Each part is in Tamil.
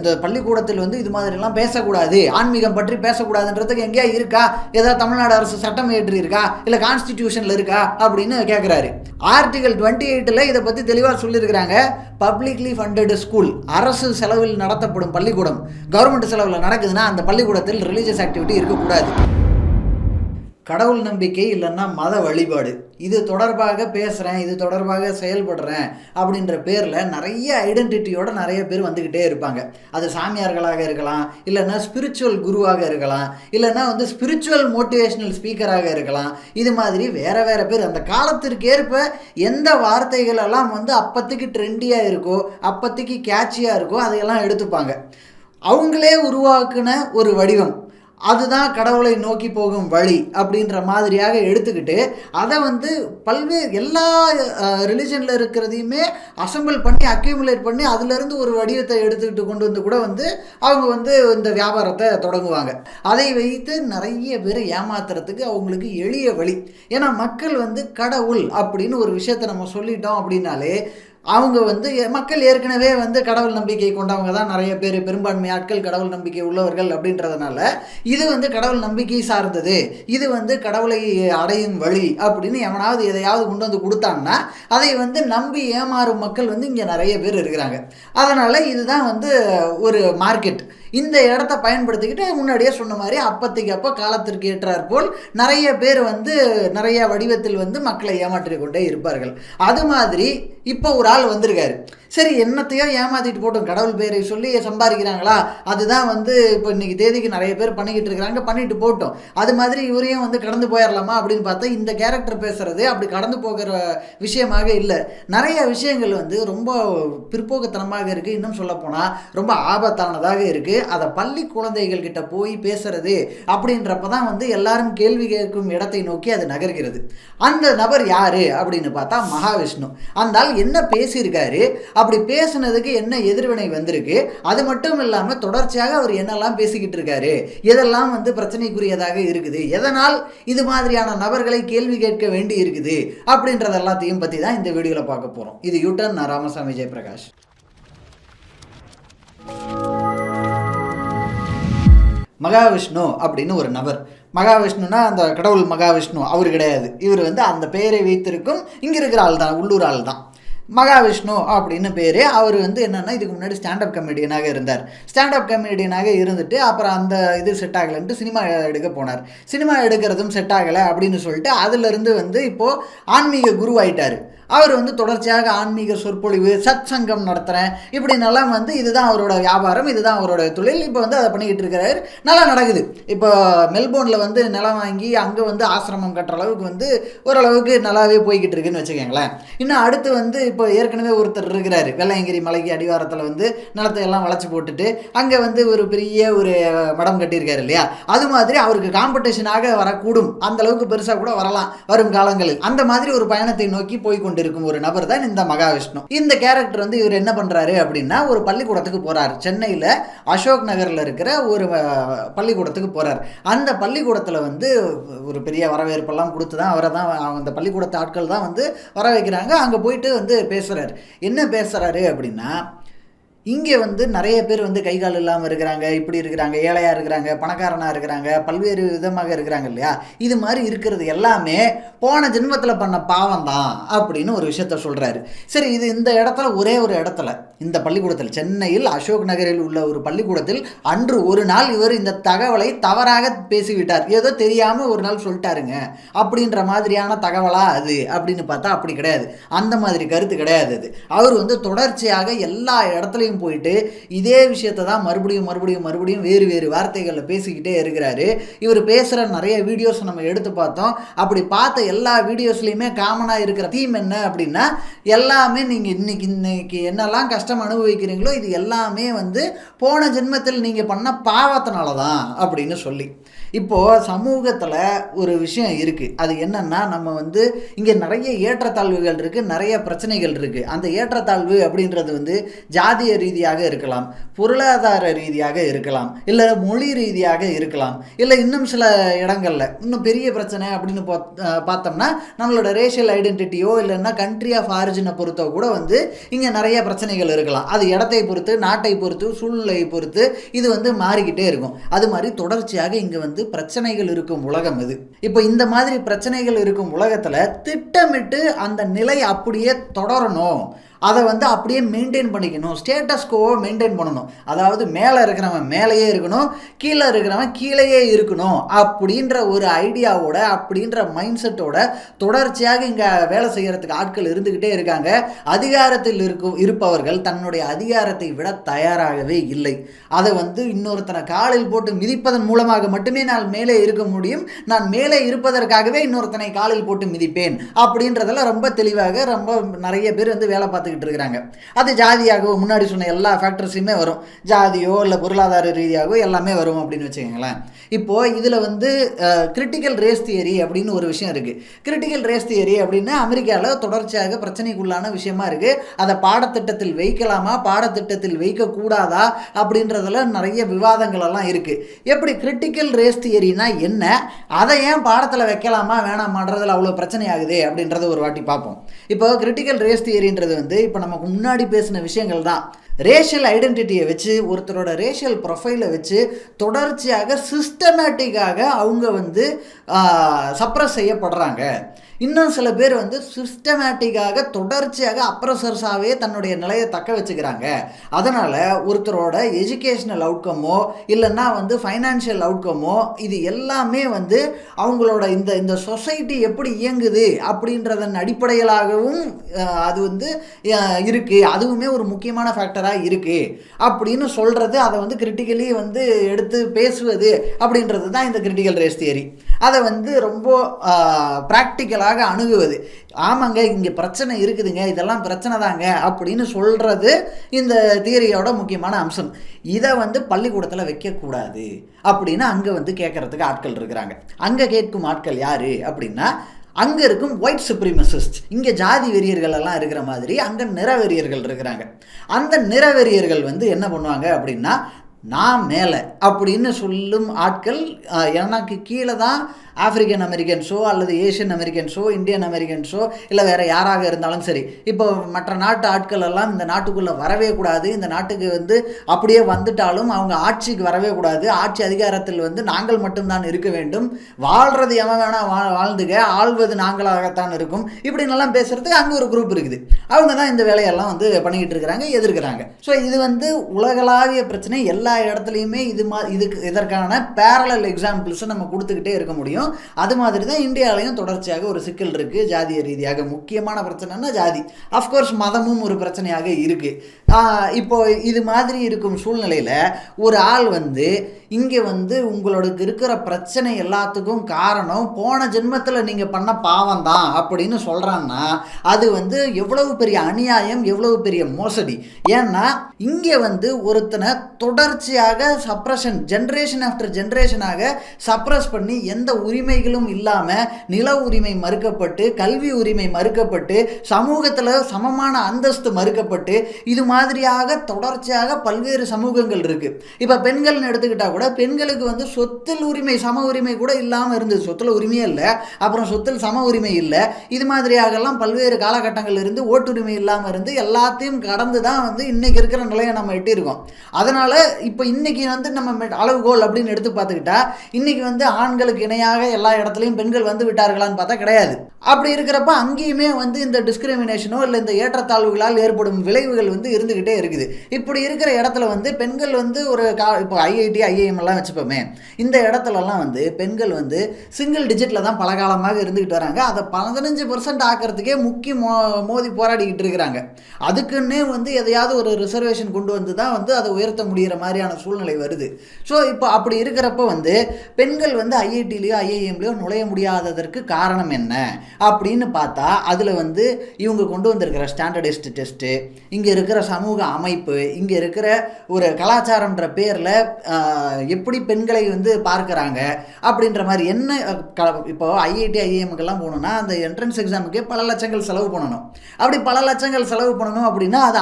இந்த பள்ளிக்கூடத்தில் வந்து இது மாதிரிலாம் பேசக்கூடாது, ஆன்மீகம் பற்றி பேசக்கூடாதுன்றதுக்கு எங்கேயா இருக்கா? ஏதாவது தமிழ்நாடு அரசு சட்டம் இயற்றி இருக்கா, இல்லை கான்ஸ்டிடியூஷனில் இருக்கா அப்படின்னு கேட்குறாரு. ஆர்டிகல் 28 இதை பற்றி தெளிவாக சொல்லியிருக்கிறாங்க. பப்ளிக்லி ஃபண்டட் ஸ்கூல், அரசு செலவில் நடத்தப்படும் பள்ளிக்கூடம், கவர்மெண்ட் செலவில் நடக்குதுன்னா அந்த பள்ளிக்கூடத்தில் ரிலீஜியஸ் ஆக்டிவிட்டி இருக்கக்கூடாது. கடவுள் நம்பிக்கை இல்லைன்னா மத வழிபாடு, இது தொடர்பாக பேசுகிறேன், இது தொடர்பாக செயல்படுறேன் அப்படின்ற பேரில் நிறைய ஐடென்டிட்டியோட நிறைய பேர் வந்துக்கிட்டே இருப்பாங்க. அது சாமியார்களாக இருக்கலாம், இல்லைன்னா ஸ்பிரிச்சுவல் குருவாக இருக்கலாம், இல்லைன்னா வந்து ஸ்பிரிச்சுவல் மோட்டிவேஷ்னல் ஸ்பீக்கராக இருக்கலாம். இது மாதிரி வேறு வேறு பேர் அந்த காலத்திற்கு ஏற்ப எந்த வார்த்தைகள் எல்லாம் வந்து அப்போதைக்கு ட்ரெண்டியாக இருக்கோ, அப்போதைக்கு கேட்சியாக இருக்கோ அதையெல்லாம் எடுத்துப்பாங்க. அவங்களே உருவாக்குன ஒரு வடிவம், அதுதான் கடவுளை நோக்கி போகும் வழி அப்படின்ற மாதிரியாக எடுத்துக்கிட்டு அதை வந்து பல்வேறு எல்லா ரிலிஜனில் இருக்கிறதையுமே அசம்பிள் பண்ணி அக்யூமுலேட் பண்ணி அதிலிருந்து ஒரு வடிவத்தை எடுத்துக்கிட்டு கொண்டு வந்து கூட வந்து அவங்க வந்து இந்த வியாபாரத்தை தொடங்குவாங்க. அதை வைத்து நிறைய பேர் ஏமாத்துறதுக்கு அவங்களுக்கு எளிய வழி. ஏன்னா மக்கள் வந்து கடவுள் அப்படின்னு ஒரு விஷயத்தை நம்ம சொல்லிட்டோம் அப்படின்னாலே அவங்க வந்து மக்கள் ஏற்கனவே வந்து கடவுள் நம்பிக்கை கொண்டவங்க தான் நிறைய பேர், பெரும்பான்மை ஆட்கள் கடவுள் நம்பிக்கை உள்ளவர்கள் அப்படின்றதுனால இது வந்து கடவுள் நம்பிக்கை சார்ந்தது, இது வந்து கடவுளை அடையும் வழி அப்படின்னு எவனாவது எதையாவது கொண்டு வந்து கொடுத்தாங்கன்னா அதை வந்து நம்பி ஏமாறும் மக்கள் வந்து இங்கே நிறைய பேர் இருக்கிறாங்க. அதனால் இதுதான் வந்து ஒரு மார்க்கெட். இந்த இடத்த பயன்படுத்திக்கிட்டு முன்னாடியே சொன்ன மாதிரி அப்போதைக்கு அப்போ காலத்திற்கு ஏற்றாற் போல் நிறைய பேர் வந்து நிறைய வடிவத்தில் வந்து மக்களை ஏமாற்றி கொண்டே இருப்பார்கள். அது மாதிரி இப்போ ஒரு ஆள் வந்திருக்காரு, சரி என்னத்தையோ ஏமாற்றிட்டு போட்டோம், கடவுள் பேரை சொல்லி சம்பாதிக்கிறாங்களா, அதுதான் வந்து இப்போ இன்றைக்கி தேதிக்கு நிறைய பேர் பண்ணிக்கிட்டு இருக்கிறாங்க, பண்ணிட்டு போட்டோம், அது மாதிரி இவரையும் வந்து கடந்து போயிடலாமா அப்படின்னு பார்த்தா இந்த கேரக்டர் பேசுகிறது அப்படி கடந்து போகிற விஷயமாக இல்லை. நிறைய விஷயங்கள் வந்து ரொம்ப பிற்போக்குத்தனமாக இருக்குது, இன்னும் சொல்லப்போனால் ரொம்ப ஆபத்தானதாக இருக்குது. அதை பள்ளி குழந்தைகள் கிட்ட போய் பேசுறது அப்படின்றப்ப தான் வந்து எல்லாரும் கேள்வி கேட்கும் இடத்தை நோக்கி அது நகர்கிறது. அந்த நபர் யாரு அப்படின்னு பார்த்தா மகாவிஷ்ணு. அந்த ஆள் என்ன பேசியிருக்காரு, அப்படி பேசுனதுக்கு என்ன எதிர்வினை வந்திருக்கு, அது மட்டும் இல்லாமல் தொடர்ச்சியாக அவர் என்னெல்லாம் பேசிக்கிட்டு இருக்காரு, எதெல்லாம் வந்து பிரச்சனைக்குரியதாக இருக்குது, எதனால் இது மாதிரியான நபர்களை கேள்வி கேட்க வேண்டி இருக்குது அப்படின்றது எல்லாத்தையும் பற்றி தான் இந்த வீடியோவில் பார்க்க போகிறோம். இது யூட்டன், நான் ராமசாமி ஜெயபிரகாஷ். மகாவிஷ்ணு அப்படின்னு ஒரு நபர், மகாவிஷ்ணுனா அந்த கடவுள் மகாவிஷ்ணு அவர் கிடையாது, இவர் வந்து அந்த பெயரை வைத்திருக்கும் இங்கே இருக்கிற ஆள் தான், உள்ளூர் ஆள் தான். மகாவிஷ்ணு அப்படின்னு பேர். அவர் வந்து என்னென்னா இதுக்கு முன்னாடி ஸ்டாண்டப் கமெடியனாக இருந்தார். ஸ்டாண்டப் கமெடியனாக இருந்துட்டு அப்புறம் அந்த இது செட் ஆகலைன்ட்டு சினிமா எடுக்க போனார். சினிமா எடுக்கிறதும் செட் ஆகலை அப்படின்னு சொல்லிட்டு அதிலிருந்து வந்து இப்போது ஆன்மீக குருவாயிட்டார். அவர் வந்து தொடர்ச்சியாக ஆன்மீக சொற்பொழிவு, சத் சங்கம் நடத்துகிறேன் இப்படின்னெல்லாம் வந்து இதுதான் அவரோட வியாபாரம், இதுதான் அவரோட தொழில். இப்போ வந்து அதை பண்ணிக்கிட்டு இருக்கிறாரு, நல்லா நடக்குது. இப்போ மெல்போர்னில் வந்து நிலம் வாங்கி அங்கே வந்து ஆசிரமம் கட்டுற அளவுக்கு வந்து ஓரளவுக்கு நல்லாவே போய்கிட்டு இருக்குன்னு வச்சுக்கோங்களேன். இன்னும் அடுத்து வந்து இப்போ ஏற்கனவே ஒருத்தர் இருக்கிறாரு, வெள்ளையங்கிரி மலைக்கு அடிவாரத்தில் வந்து நிலத்தை எல்லாம் வளைச்சி போட்டுட்டு அங்கே வந்து ஒரு பெரிய ஒரு மடம் கட்டியிருக்காரு இல்லையா, அது மாதிரி அவருக்கு காம்படிஷனாக வரக்கூடும், அந்த அளவுக்கு பெருசாக கூட வரலாம் வரும் காலங்களில். அந்த மாதிரி ஒரு பயணத்தை நோக்கி போய்கொண்டு இருக்கும் ஒரு நபர் தான் இந்த மகாவிஷ்ணு. இந்த கேரக்டர் வந்து இவர் என்ன பண்றாரு அப்படின்னா ஒரு பள்ளிக்கூடத்துக்கு போறாரு. சென்னையில் அசோக் நகரில் இருக்கிற ஒரு பள்ளிக்கூடத்துக்கு போறார். அந்த பள்ளிக்கூடத்தில் வந்து ஒரு பெரிய வரவேற்பெல்லாம் கொடுத்து தான் அவரை தான் அந்த பள்ளிக்கூடத்து ஆட்கள் தான் வந்து வர வைக்கிறாங்க. அங்கே போயிட்டு வந்து பேசுறாரு. என்ன பேசுறாரு அப்படின்னா, இங்கே வந்து நிறைய பேர் வந்து கை கால் இல்லாமல் இருக்கிறாங்க, இப்படி இருக்கிறாங்க, ஏழையாக இருக்கிறாங்க, பணக்காரனாக இருக்கிறாங்க, பல்வேறு விதமாக இருக்கிறாங்க இல்லையா. இது மாதிரி இருக்கிறது எல்லாமே போன ஜென்மத்தில் பண்ண பாவம் தான் அப்படின்னு ஒரு விஷயத்த சொல்கிறாரு. சரி, இது இந்த இடத்துல ஒரே ஒரு இடத்துல இந்த பள்ளிக்கூடத்தில் சென்னையில் அசோக் நகரில் உள்ள ஒரு பள்ளிக்கூடத்தில் அன்று ஒரு நாள் இவர் இந்த தகவலை தவறாக பேசிவிட்டார். ஏதோ தெரியாமல் ஒரு நாள் சொல்லிட்டாருங்க அப்படின்ற மாதிரியான தகவலா அது அப்படின்னு பார்த்தா அப்படி கிடையாது. அந்த மாதிரி கருத்து கிடையாது. அது அவர் வந்து தொடர்ச்சியாக எல்லா இடத்துலையும் போயிட்டு இதே விஷயத்தை தான் மறுபடியும் மறுபடியும் மறுபடியும் வேறு வேறு வார்த்தைகளில் பேசிக்கிட்டே இருக்கிறாரு. இவர் பேசுகிற நிறைய வீடியோஸ் நம்ம எடுத்து பார்த்தோம். அப்படி பார்த்த எல்லா வீடியோஸ்லையுமே காமனாக இருக்கிற தீம் என்ன அப்படின்னா, எல்லாமே நீங்கள் இன்னைக்கு என்னெல்லாம் கஷ்டம் அனுபவிக்கிறீங்களோ இது எல்லாமே வந்து போன ஜென்மத்தில் நீங்கள் பண்ண பாவத்தினால தான் அப்படின்னு சொல்லி. இப்போது சமூகத்தில் ஒரு விஷயம் இருக்குது. அது என்னென்னா, நம்ம வந்து இங்கே நிறைய ஏற்றத்தாழ்வுகள் இருக்குது, நிறைய பிரச்சனைகள் இருக்குது. அந்த ஏற்றத்தாழ்வு அப்படின்றது வந்து ஜாதிய ரீதியாக இருக்கலாம், பொருளாதார ரீதியாக இருக்கலாம், இல்லை மொழி ரீதியாக இருக்கலாம், இல்லை இன்னும் சில இடங்களில் இன்னும் பெரிய பிரச்சனை அப்படின்னு பார்த்தோம்னா நம்மளோட ரேஷியல் ஐடென்டிட்டியோ இல்லைன்னா கண்ட்ரி ஆஃப் ஆரிஜினை பொறுத்தோ கூட வந்து இங்கே நிறைய பிரச்சனைகள் இருக்கலாம். அது இடத்தை பொறுத்து, நாட்டை பொறுத்து, சூழ்நிலையை பொறுத்து இது வந்து மாறிக்கிட்டே இருக்கும். அது மாதிரி தொடர்ச்சியாக இங்கே வந்து பிரச்சனைகள் இருக்கும் உலகம் இது. இப்போ இந்த மாதிரி பிரச்சனைகள் இருக்கும் உலகத்தில் திட்டமிட்டு அந்த நிலை அப்படியே தொடரணும், அதை வந்து அப்படியே மெயின்டைன் பண்ணிக்கணும், ஸ்டேட்டஸ் கோவை மெயின்டைன் பண்ணணும். அதாவது மேலே இருக்கிறவன் மேலேயே இருக்கணும், கீழே இருக்கிறவன் கீழேயே இருக்கணும் அப்படின்ற ஒரு ஐடியாவோட, அப்படின்ற மைண்ட் செட்டோட தொடர்ச்சியாக இங்கே வேலை செய்கிறதுக்கு ஆட்கள் இருந்துக்கிட்டே இருக்காங்க. அதிகாரத்தில் இருப்பவர்கள் தன்னுடைய அதிகாரத்தை விட தயாராகவே இல்லை. அதை வந்து இன்னொருத்தனை காலில் போட்டு மிதிப்பதன் மூலமாக மட்டுமே நான் மேலே இருக்க முடியும், நான் மேலே இருப்பதற்காகவே இன்னொருத்தனை காலில் போட்டு மிதிப்பேன் அப்படின்றதெல்லாம் ரொம்ப தெளிவாக ரொம்ப நிறைய பேர் வந்து வேலை பார்த்துக்கிட்டு இருக்கிறாங்க. அது ஜாதியாகவோ முன்னாடி சொன்ன எல்லா ஃபேக்டர்ஸுமே வரும், ஜாதியோ இல்லை பொருளாதார ரீதியாகவோ எல்லாமே வரும் அப்படின்னு வச்சுக்கோங்களேன். இப்போது இதில் வந்து கிரிட்டிக்கல் ரேஸ் தியரி அப்படின்னு ஒரு விஷயம் இருக்குது. கிரிட்டிக்கல் ரேஸ் தியரி அப்படின்னு அமெரிக்காவில் தொடர்ச்சியாக பிரச்சனைக்குள்ளான விஷயமா இருக்குது. அதை பாடத்திட்டத்தில் வைக்கலாமா, பாடத்திட்டத்தில் வைக்கக்கூடாதா அப்படின்றதுல நிறைய விவாதங்கள் எல்லாம் இருக்குது. எப்படி கிரிட்டிக்கல் ரேஸ் தியரினா என்ன, அதை ஏன் பாடத்தில் வைக்கலாமா வேணாமான்றதுல அவ்வளோ பிரச்சனை ஆகுது அப்படின்றத ஒரு வாட்டி பார்ப்போம். இப்போ கிரிட்டிக்கல் ரேஸ் தியரின்றது வந்து இப்போ நமக்கு முன்னாடி பேசின விஷயங்கள் தான். ரேஷியல் ஐடென்டிட்டியை வச்சு, ஒருத்தரோட ரேஷியல் ப்ரொஃபைலை வச்சு தொடர்ச்சியாக சிஸ்டமேட்டிக்காக அவங்க வந்து சப்ரஸ் செய்யப்படுறாங்க. இன்னும் சில பேர் வந்து சிஸ்டமேட்டிக்காக தொடர்ச்சியாக அப்ரஸர்ஸாகவே தன்னுடைய நிலையை தக்க வச்சுக்கிறாங்க. அதனால் ஒருத்தரோட எஜுகேஷ்னல் அவுட்கமோ இல்லைன்னா வந்து ஃபைனான்ஷியல் அவுட்கமோ இது எல்லாமே வந்து அவங்களோட இந்த சொசைட்டி எப்படி இயங்குது அப்படின்றதன் அடிப்படையிலாகவும் அது வந்து இருக்குது. அதுவுமே ஒரு முக்கியமான ஃபேக்டராக இருக்குது அப்படின்னு சொல்கிறது, அதை வந்து கிரிட்டிக்கலி வந்து எடுத்து பேசுவது அப்படின்றது தான் இந்த கிரிட்டிக்கல் ரேஸ் தியரி. அதை வந்து ரொம்ப ப்ராக்டிக்கலாக அணுகுவது. ஆமாங்க, இங்கே பிரச்சனை இருக்குதுங்க, இதெல்லாம் பிரச்சனை தாங்க அப்படின்னு சொல்கிறது இந்த தியரியோட முக்கியமான அம்சம். இதை வந்து பள்ளிக்கூடத்தில் வைக்கக்கூடாது அப்படின்னு அங்கே வந்து கேட்குறதுக்கு ஆட்கள் இருக்கிறாங்க. அங்கே கேட்கும் ஆட்கள் யார் அப்படின்னா, அங்கே இருக்கும் ஒயிட் சுப்ரீமசிஸ்ட், இங்கே ஜாதி வெறியர்கள் எல்லாம் இருக்கிற மாதிரி அங்கே நிறவெறியர்கள் இருக்கிறாங்க. அந்த நிறவெறியர்கள் வந்து என்ன பண்ணுவாங்க அப்படின்னா, நான் மேலே அப்படின்னு சொல்லும் ஆட்கள் எனக்கு கீழே தான் ஆஃப்ரிக்கன் அமெரிக்கன்ஸோ அல்லது ஏஷியன் அமெரிக்கன்ஸோ இந்தியன் அமெரிக்கன்ஸோ இல்லை வேறு யாராக இருந்தாலும் சரி, இப்போ மற்ற நாட்டு ஆட்கள் எல்லாம் இந்த நாட்டுக்குள்ளே வரவே கூடாது, இந்த நாட்டுக்கு வந்து அப்படியே வந்துட்டாலும் அவங்க ஆட்சிக்கு வரவே கூடாது, ஆட்சி அதிகாரத்தில் வந்து நாங்கள் மட்டும்தான் இருக்க வேண்டும், வாழ்கிறது எவன் வேணால் வாழ்ந்துக்க, ஆள்வது நாங்களாகத்தான் இருக்கும், இப்படின்னெல்லாம் பேசுகிறதுக்கு அங்கே ஒரு குரூப் இருக்குது. அவங்க தான் இந்த வேலையெல்லாம் வந்து பண்ணிக்கிட்டு இருக்கிறாங்க, எதிர்க்கிறாங்க. ஸோ இது வந்து உலகளாவிய பிரச்சனை. எல்லா இடத்துலையுமே இதற்கான பேரலல் எக்ஸாம்பிள்ஸை நம்ம கொடுத்துக்கிட்டே இருக்க முடியும். அது மாதிரி தான் இந்தியாவிலையும் தொடர்ச்சியாக ஒரு சிக்கல் இருக்குது. ஜாதிய ரீதியாக முக்கியமான பிரச்சனைனா ஜாதி. அஃப்கோர்ஸ் மதமும் ஒரு பிரச்சனையாக இருக்குது. இப்போ இது மாதிரி இருக்கும் சூழ்நிலையில் ஒரு ஆள் வந்து இங்கே வந்து உங்களுக்கு இருக்கிற பிரச்சனை எல்லாத்துக்கும் காரணம் போன ஜென்மத்தில் நீங்கள் பண்ண பாவம் தான் அப்படின்னு சொல்கிறான்னா அது வந்து எவ்வளவு பெரிய அநியாயம், எவ்வளவு பெரிய மோசடி. ஏன்னா இங்கே வந்து ஒருத்தனை தொடர்ச்சியாக சப்ரஷன், ஜென்ரேஷன் ஆஃப்டர் ஜென்ரேஷனாக சப்ரஸ் பண்ணி எந்த உரிமைகளும் இல்லாமல் நில உரிமை மறுக்கப்பட்டு, கல்வி உரிமை மறுக்கப்பட்டு, சமூகத்தில் சமமான அந்தஸ்து மறுக்கப்பட்டு, இது மாதிரியாக தொடர்ச்சியாக பல்வேறு சமூகங்கள் இருக்குது. இப்போ பெண்கள்னு எடுத்துக்கிட்டால் கூட பெண்களுக்கு வந்து சொத்தில் உரிமை, சம உரிமை கூட இல்லாமல் இருந்தது. சொத்தில் உரிமையே இல்லை, அப்புறம் சொத்தில் சம உரிமை இல்லை. இது மாதிரியாகலாம் பல்வேறு காலகட்டங்கள் இருந்து ஓட்டுரிமை இல்லாமல் இருந்து எல்லாத்தையும் கடந்து தான் வந்து இன்றைக்கி இருக்கிற நிலையை நம்ம எட்டியிருக்கோம். அதனால் இப்போ இன்றைக்கி வந்து நம்ம அளவுகோல் அப்படின்னு எடுத்து பார்த்துக்கிட்டா இன்றைக்கி வந்து ஆண்களுக்கு இணையாக எல்லா இடத்துலையும் பெண்கள் வந்து விட்டார்களான்னு பார்த்தா கிடையாது. அப்படி இருக்கிறப்ப அங்கேயுமே வந்து இந்த டிஸ்கிரிமினேஷனோ இல்லை இந்த ஏற்றத்தாழ்வுகளால் ஏற்படும் விளைவுகள் வந்து இருந்துக்கிட்டே இருக்குது. இப்படி இருக்கிற இடத்துல வந்து பெண்கள் வந்து ஒரு இப்போ ஐஐடி ஐஐஎம் எல்லாம் வச்சுப்போமே, இந்த இடத்துலலாம் வந்து பெண்கள் வந்து சிங்கிள் டிஜிட்டில் தான் பல காலமாக இருந்துக்கிட்டு வராங்க. அதை 15% ஆக்கிறதுக்கே மோதி போராடிக்கிட்டு இருக்கிறாங்க. அதுக்குன்னே வந்து எதையாவது ஒரு ரிசர்வேஷன் கொண்டு வந்து தான் வந்து அதை உயர்த்த முடிகிற மாதிரியான சூழ்நிலை வருது. ஸோ இப்போ அப்படி இருக்கிறப்ப வந்து பெண்கள் வந்து ஐஐடிலையோ ஐஐஎம்லையோ நுழைய முடியாததற்கு காரணம் என்ன அப்படின்னு பார்த்தா அதில் வந்து இவங்க கொண்டு வந்திருக்கிற ஸ்டாண்டர்டைஸ்டு டெஸ்ட்டு, இங்கே இருக்கிற சமூக அமைப்பு, இங்கே இருக்கிற ஒரு கலாச்சாரம்ன்ற பேரில் எப்படி பெண்களை வந்து பார்க்குறாங்க அப்படின்ற மாதிரி என்ன. இப்போ ஐஐடி ஐஐஎம்க்கெல்லாம் போகணுன்னா அந்த என்ட்ரன்ஸ் எக்ஸாமுக்கே பல லட்சங்கள் செலவு பண்ணணும். அப்படி பல லட்சங்கள் செலவு பண்ணணும் அப்படின்னா அது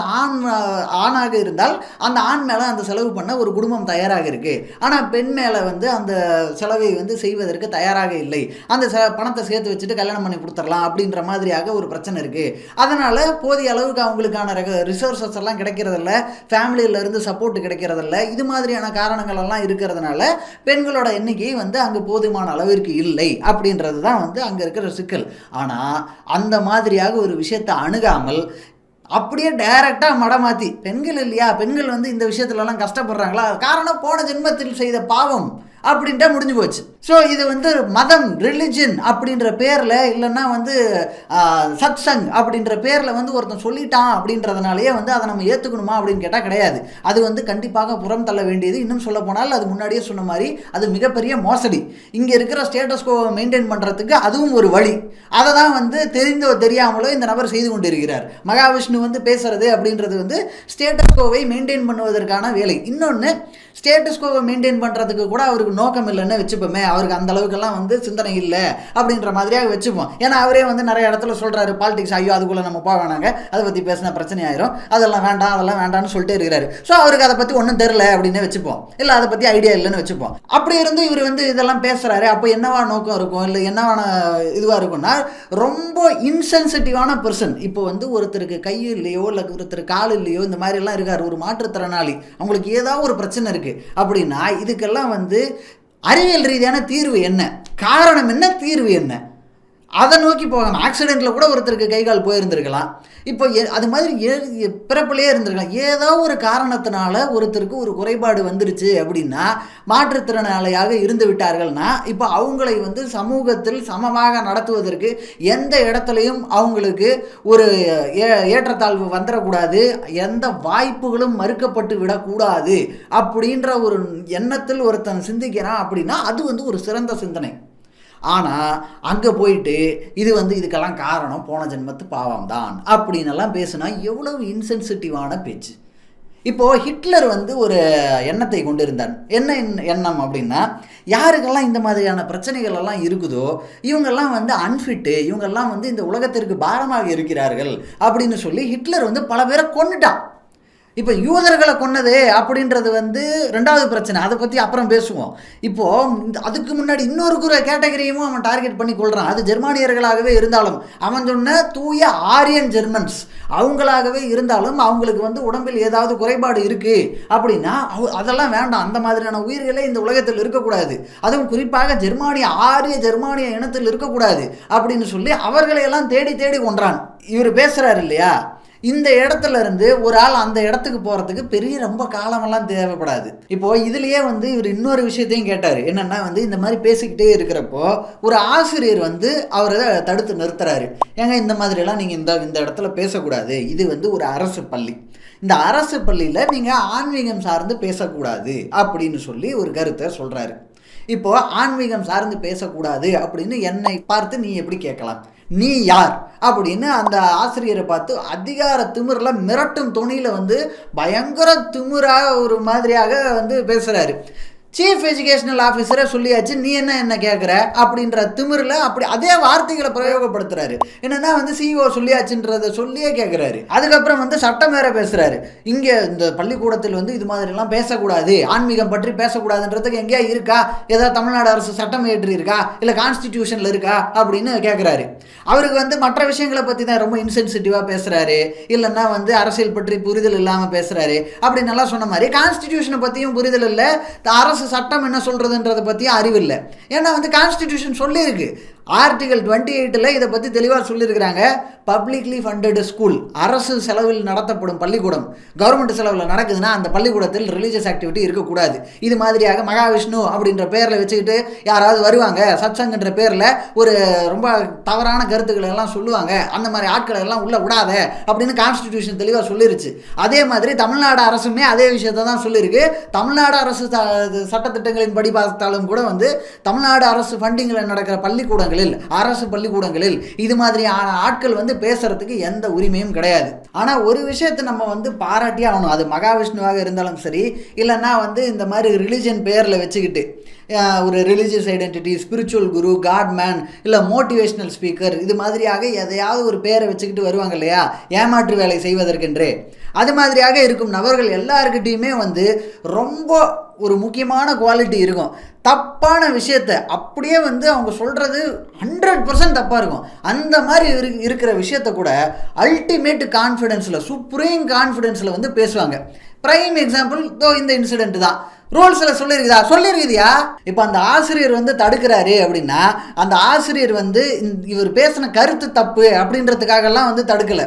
ஆணாக இருந்தால் அந்த ஆண் மேலே அந்த செலவு பண்ண ஒரு குடும்பம் தயாராக இருக்குது. ஆனால் பெண் மேலே வந்து அந்த செலவை வந்து செய்வதற்கு தயாராக இல்லை. அந்த பணத்தை சேர்த்து வச்சுட்டு கல்யாணம் பண்ணி கொடுத்துடலாம் அப்படின்ற மாதிரியாக ஒரு பிரச்சனை இருக்குது. அதனால் போதிய அளவுக்கு அவங்களுக்கான ரிசோர்ஸஸ் எல்லாம் கிடைக்கிறதில்ல, ஃபேமிலியிலேருந்து சப்போர்ட் கிடைக்கிறதில்ல. இது மாதிரியான காரணங்கள் எல்லாம் இருக்கிறதுனால பெண்களோட எண்ணிக்கை வந்து அங்கே போதுமான அளவிற்கு இல்லை அப்படின்றது தான் வந்து அங்கே இருக்கிற சிக்கல். ஆனால் அந்த மாதிரியாக ஒரு விஷயத்தை அணுகாமல் அப்படியே டைரெக்டாக மடமாற்றி பெண்கள் இல்லையா, பெண்கள் வந்து இந்த விஷயத்துலலாம் கஷ்டப்படுறாங்களா, காரணம் போன ஜென்மத்தில் செய்த பாவம் அப்படின்ட்டா முடிஞ்சு போச்சு. ஸோ இது வந்து மதம், ரிலிஜன் அப்படின்ற பேரில், இல்லைன்னா வந்து சத்சங் அப்படின்ற பேரில் வந்து ஒருத்தன் சொல்லிட்டான் அப்படின்றதுனாலேயே வந்து அதை நம்ம ஏற்றுக்கணுமா அப்படின்னு கேட்டால் கிடையாது. அது வந்து கண்டிப்பாக புறம் தள்ள வேண்டியது. இன்னும் சொல்ல போனால் அது முன்னாடியே சொன்ன மாதிரி அது மிகப்பெரிய மோசடி. இங்கே இருக்கிற ஸ்டேட்டஸ் கோ மெயின்டைன் பண்ணுறதுக்கு அதுவும் ஒரு வழி. அதை தான் வந்து தெரிந்தோ தெரியாமலோ இந்த நபர் செய்து கொண்டு இருக்கிறார். மகாவிஷ்ணு வந்து பேசுறது அப்படின்றது வந்து ஸ்டேட்டஸ் கோவை மெயின்டைன் பண்ணுவதற்கான வேலை. இன்னொன்று, ஸ்டேட்டஸ் கோவை மெயின்டைன் பண்ணுறதுக்கு கூட அவருக்கு நோக்கம் இல்லைன்னு வச்சுப்போமே, அவருக்கு அந்த அளவுக்கெல்லாம் வந்து சிந்தனை இல்லை அப்படின்ற மாதிரியாக வச்சுப்போம். ஏன்னா அவரே வந்து நிறைய இடத்துல சொல்கிறாரு, பாலிடிக்ஸ் ஐயோ அதுக்குள்ளே நம்ம போக வேணாங்க, அதை பற்றி பேசினா பிரச்சனை ஆயிரும், அதெல்லாம் வேண்டாம் அதெல்லாம் வேண்டாம்னு சொல்லிட்டே இருக்கிறாரு. ஸோ அவருக்கு அதை பற்றி ஒன்றும் தெரில அப்படின்னு வச்சுப்போம், இல்லை அதை பற்றி ஐடியா இல்லைன்னு வச்சுப்போம். அப்படி இருந்து இவர் வந்து இதெல்லாம் பேசுகிறாரு. அப்போ என்னவா நோக்கம் இருக்கும், இல்லை என்னவான இதுவாக இருக்கும்னா, ரொம்ப இன்சென்சிட்டிவான பர்சன். இப்போ வந்து ஒருத்தருக்கு கை இல்லையோ இல்லை ஒருத்தர் கால் இல்லையோ இந்த மாதிரிலாம் இருக்கார், ஒரு மாற்றுத்திறனாளி, அவங்களுக்கு ஏதாவது ஒரு பிரச்சனை இருக்குது அப்படின்னா இதுக்கெல்லாம் வந்து அறிவியல் ரீதியான தீர்வு என்ன, காரணம் என்ன, தீர்வு என்ன, அதை நோக்கி போகாமல் ஆக்சிடெண்ட்டில் கூட ஒருத்தருக்கு கை கால் போயிருந்திருக்கலாம். இப்போ அது மாதிரி பிறப்பிலே இருந்திருக்கலாம். ஏதோ ஒரு காரணத்தினால ஒருத்தருக்கு ஒரு குறைபாடு வந்துருச்சு அப்படின்னா, மாற்றுத்திறனாளியாக இருந்து விட்டார்கள்னா இப்போ அவங்களை வந்து சமூகத்தில் சமமாக நடத்துவதற்கு எந்த இடத்துலையும் அவங்களுக்கு ஒரு ஏற்றத்தாழ்வு வந்துடக்கூடாது, எந்த வாய்ப்புகளும் மறுக்கப்பட்டு விடக்கூடாது அப்படின்ற ஒரு எண்ணத்தில் ஒருத்தன் சிந்திக்கிறான் அப்படின்னா அது வந்து ஒரு சிறந்த சிந்தனை. ஆனால் அங்கே போயிட்டு இது வந்து இதுக்கெல்லாம் காரணம் போன ஜென்மத்து பாவம் தான் அப்படின்னு எல்லாம் பேசுனா எவ்வளவு இன்சென்சிட்டிவான பேச்சு. இப்போது ஹிட்லர் வந்து ஒரு எண்ணத்தை கொண்டு இருந்தார். என்ன எண்ணம் அப்படின்னா, யாருக்கெல்லாம் இந்த மாதிரியான பிரச்சனைகள் எல்லாம் இருக்குதோ இவங்கெல்லாம் வந்து அன்ஃபிட்டு, இவங்கெல்லாம் வந்து இந்த உலகத்திற்கு பாரமாக இருக்கிறார்கள் அப்படின்னு சொல்லி ஹிட்லர் வந்து பல பேரை கொன்னுட்டான். இப்போ யூதர்களை கொன்னது அப்படின்றது வந்து ரெண்டாவது பிரச்சனை, அதை பற்றி அப்புறம் பேசுவோம். இப்போது அதுக்கு முன்னாடி இன்னொரு கேட்டகரியும் அவன் டார்கெட் பண்ணி கொள்கிறான். அது ஜெர்மானியர்களாகவே இருந்தாலும், அவன் சொன்ன தூய ஆரியன் ஜெர்மன்ஸ் அவங்களாகவே இருந்தாலும் அவங்களுக்கு வந்து உடம்பில் ஏதாவது குறைபாடு இருக்குது அப்படின்னா அதெல்லாம் வேண்டாம், அந்த மாதிரியான உயிர்களே இந்த உலகத்தில் இருக்கக்கூடாது, அதுவும் குறிப்பாக ஜெர்மானிய இனத்தில் இருக்கக்கூடாது அப்படின்னு சொல்லி அவர்களையெல்லாம் தேடி தேடி கொன்றான். இவர் பேசுகிறார் இல்லையா, இந்த இடத்துல இருந்து ஒரு ஆள் அந்த இடத்துக்கு போகிறதுக்கு பெரிய ரொம்ப காலமெல்லாம் தேவைப்படாது. இப்போது இதுலேயே வந்து இவர் இன்னொரு விஷயத்தையும் கேட்டார். என்னென்னா வந்து இந்த மாதிரி பேசிக்கிட்டே இருக்கிறப்போ ஒரு ஆசிரியர் வந்து அவரை தடுத்து நிறுத்துறாரு. ஏங்க இந்த மாதிரிலாம் நீங்கள் இந்த இடத்துல பேசக்கூடாது, இது வந்து ஒரு அரசு பள்ளி, இந்த அரசு பள்ளியில் நீங்கள் ஆன்மீகம் சார்ந்து பேசக்கூடாது அப்படின்னு சொல்லி ஒரு கருத்தை சொல்கிறாரு. இப்போது ஆன்மீகம் சார்ந்து பேசக்கூடாது அப்படின்னு என்னை பார்த்து நீ எப்படி கேட்கலாம், நீ யார் அப்படின்னு அந்த ஆசிரியரை பார்த்து அதிகார திமிரில் மிரட்டும் துணியில் வந்து பயங்கர திமிராக ஒரு மாதிரியாக வந்து பேசுகிறாரு. சீஃப் எஜுகேஷனல் ஆஃபீஸரை சொல்லியாச்சு, நீ என்ன கேட்குற அப்படின்ற திமிரில் அப்படி அதே வார்த்தைகளை பிரயோகப்படுத்துறாரு. என்னென்னா வந்து சிஇஓ சொல்லியாச்சுன்றதை சொல்லியே கேட்குறாரு. அதுக்கப்புறம் வந்து சட்டம் வேற பேசுகிறாரு. இங்கே இந்த பள்ளிக்கூடத்தில் வந்து இது மாதிரிலாம் பேசக்கூடாது, ஆன்மீகம் பற்றி பேசக்கூடாதுன்றதுக்கு எங்கேயா இருக்கா, ஏதாவது தமிழ்நாடு அரசு சட்டம் ஏற்றி இருக்கா, இல்லை கான்ஸ்டிடியூஷனில் இருக்கா அப்படின்னு கேட்குறாரு. அவருக்கு வந்து மற்ற விஷயங்களை பற்றி தான் ரொம்ப இன்சென்சிட்டிவாக பேசுகிறாரு, இல்லைன்னா வந்து அரசியல் பற்றி புரிதல் இல்லாமல் பேசுகிறாரு அப்படின்னு நல்லா சொன்ன மாதிரி கான்ஸ்டிடியூஷனை பற்றியும் புரிதல் இல்லை, அரசு சட்டம் என்ன சொல்கிறதுன்றதை பற்றியும் அறிவில்லை. ஏன்னா வந்து கான்ஸ்டிடியூஷன் சொல்லியிருக்கு ஆர்டிகல் 28 இதை பற்றி தெளிவாக சொல்லியிருக்கிறாங்க. பப்ளிக்லி ஃபண்டட் ஸ்கூல், அரசு செலவில் நடத்தப்படும் பள்ளிக்கூடம், கவர்மெண்ட் செலவில் நடக்குதுன்னா அந்த பள்ளிக்கூடத்தில் ரிலீஜியஸ் ஆக்டிவிட்டி இருக்கக்கூடாது. இது மாதிரியாக மகாவிஷ்ணு அப்படின்ற பேரில் வச்சுக்கிட்டு யாராவது வருவாங்க, சத்சங்கன்ற பேரில் ஒரு ரொம்ப தவறான கருத்துக்களை எல்லாம் சொல்லுவாங்க, அந்த மாதிரி ஆட்களை எல்லாம் உள்ள விடாத அப்படின்னு கான்ஸ்டிடியூஷன் தெளிவாக சொல்லிருச்சு. அதே மாதிரி தமிழ்நாடு அரசுமே அதே விஷயத்தை தான் சொல்லியிருக்கு. தமிழ்நாடு அரசு சட்டத்திட்டங்களின் படி பார்த்தாலும் கூட தமிழ்நாடு அரசு ஃபண்டிங்கில் நடக்கிற பள்ளிக்கூடங்கள், அரசு பள்ளிக்கூடங்களில் இது மாதிரியான ஆட்கள் பேசுறதுக்கு எந்த உரிமையும் கிடையாது. ஆனா ஒரு விஷயத்தை நம்ம பாராட்டியே ஆகணும். அது மகாவிஷ்ணுவாக இருந்தாலும் சரி, இல்லைன்னா இந்த மாதிரி ரிலிஜன் பேரில் வச்சுக்கிட்டு ஒரு ரிலீஜியஸ் ஐடென்டிட்டி, ஸ்பிரிச்சுவல் குரு, காட் மேன், இல்லை மோட்டிவேஷனல் ஸ்பீக்கர், இது மாதிரியாக எதையாவது ஒரு பேரை வச்சுக்கிட்டு வருவாங்க இல்லையா, ஏமாற்று வேலை செய்வதற்கென்றே. அது மாதிரியாக இருக்கும் நபர்கள் எல்லாருக்கிட்டையுமே ரொம்ப ஒரு முக்கியமான குவாலிட்டி இருக்கும். தப்பான விஷயத்தை அப்படியே அவங்க சொல்கிறது 100% தப்பாக இருக்கும். அந்த மாதிரி இருக்கிற விஷயத்த கூட அல்டிமேட் கான்ஃபிடென்ஸில், சுப்ரீம் கான்ஃபிடென்ஸில் பேசுவாங்க. ப்ரைம் எக்ஸாம்பிள் இந்த இன்சிடென்ட் தான். ரூல்ஸில் சொல்லியிருக்குதியா. இப்போ அந்த ஆசிரியர் தடுக்கிறாரு அப்படின்னா, அந்த ஆசிரியர் இவர் பேசின கருத்து தப்பு அப்படின்றதுக்காகலாம் தடுக்கலை.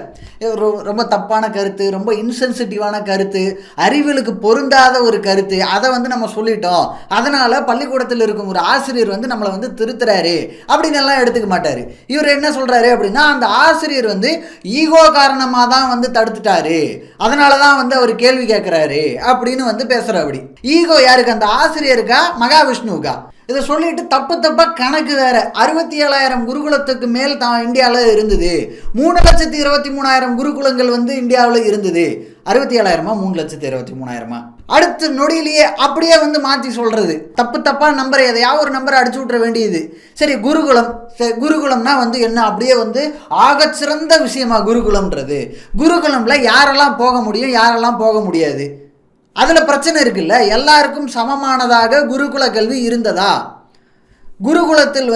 ரொம்ப தப்பான கருத்து, ரொம்ப இன்சென்சிட்டிவான கருத்து, அறிவியலுக்கு பொருந்தாத ஒரு கருத்து, அதை நம்ம சொல்லிட்டோம், அதனால் பள்ளிக்கூடத்தில் இருக்கும் ஒரு ஆசிரியர் நம்மளை திருத்துறாரு அப்படின்னு எல்லாம் எடுத்துக்க மாட்டார். இவர் என்ன சொல்கிறாரு அப்படின்னா, அந்த ஆசிரியர் ஈகோ காரணமாக தான் தடுத்துட்டாரு, அதனால தான் அவர் கேள்வி கேட்குறாரு அப்படின்னு பேசுகிற. அப்படி ஈகோ யாருக்கு? அந்த ஆசிரியருக்கா, மகாவிஷ்ணுவுக்கா? இதை சொல்லிட்டு தப்பாக கணக்கு வேற. 67,000 குருகுலத்துக்கு மேல் இந்தியாவில் இருந்தது. 3,23,000 குருகுலங்கள் இந்தியாவில் இருந்தது. 67,000 3,23,000. அடுத்த நொடியிலேயே அப்படியே மாற்றி சொல்றது. தப்பான நம்பரை, எதையாவது ஒரு நம்பரை அடிச்சு விட்டுற வேண்டியது. சரி, குருகுலம்னா என்ன? அப்படியே ஆகச்சிறந்த விஷயமா குருகுலம்ன்றது? குருகுலம்ல யாரெல்லாம் போக முடியும், யாரெல்லாம் போக முடியாது? அதில் பிரச்சனை இருக்குல்ல. எல்லாருக்கும் சமமானதாக குருகுல கல்வி இருந்ததா? குருகுலத்தில்